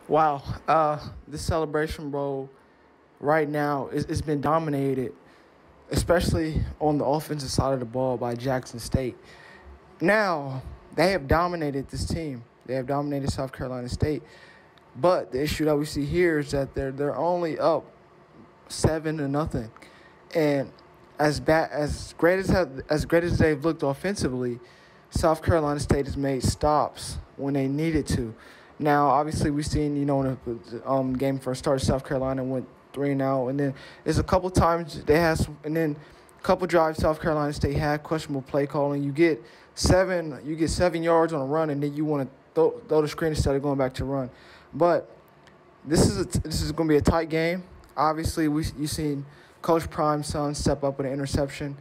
Wow, this Celebration Bowl right now it's been dominated, especially on the offensive side of the ball by Jackson State. Now they have dominated this team. They have dominated South Carolina State, but the issue that we see here is that they're only up 7-0, and as great as they've looked offensively, South Carolina State has made stops when they needed to. Now, obviously, we've seen, in the game first started, South Carolina went 3-0, and then there's a couple times they had some, and then a couple drives South Carolina State had questionable play calling. You get 7 yards on a run, and then you want to throw the screen instead of going back to run. But this is going to be a tight game. Obviously, you've seen Coach Prime's son step up with an interception.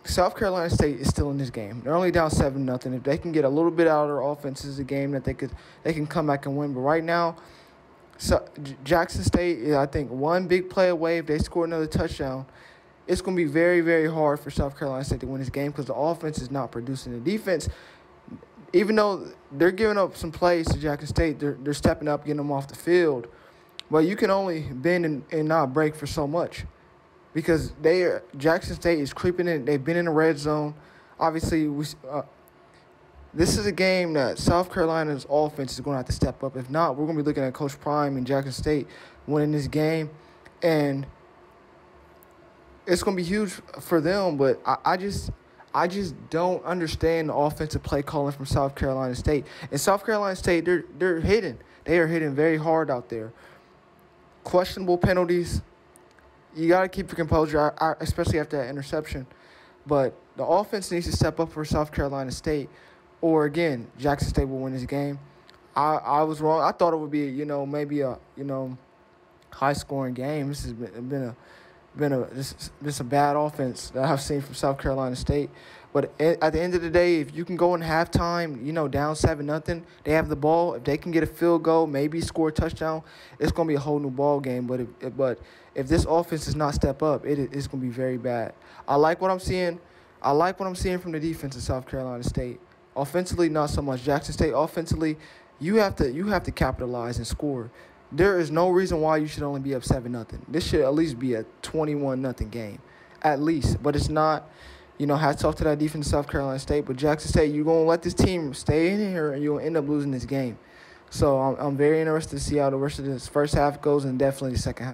South Carolina State is still in this game. They're only down 7-0. If they can get a little bit out of their offense, this is a game that they can come back and win. But right now, Jackson State is, I think, one big play away. If they score another touchdown, it's going to be very, very hard for South Carolina State to win this game because the offense is not producing. The defense, even though they're giving up some plays to Jackson State, they're stepping up, getting them off the field. But you can only bend and not break for so much. Because Jackson State is creeping in. They've been in the red zone. Obviously, this is a game that South Carolina's offense is going to have to step up. If not, we're going to be looking at Coach Prime and Jackson State winning this game. And it's going to be huge for them. But I just don't understand the offensive play calling from South Carolina State. And South Carolina State, they're hitting. They are hitting very hard out there. Questionable penalties. You got to keep your composure, especially after that interception. But the offense needs to step up for South Carolina State, or, again, Jackson State will win this game. I was wrong. I thought it would be, maybe a, high-scoring game. This has been a bad offense that I've seen from South Carolina State. But at the end of the day, if you can go in halftime, down 7-0, they have the ball. If they can get a field goal, maybe score a touchdown, it's going to be a whole new ball game. But if this offense does not step up, it's going to be very bad. I like what I'm seeing. I like what I'm seeing from the defense of South Carolina State. Offensively, not so much. Jackson State, offensively, you have to capitalize and score. There is no reason why you should only be up 7-0. This should at least be a 21-0 game, at least. But it's not. Hats off to that defense of South Carolina State. But Jackson State, you're going to let this team stay in here, and you'll end up losing this game. So I'm very interested to see how the rest of this first half goes and definitely the second half.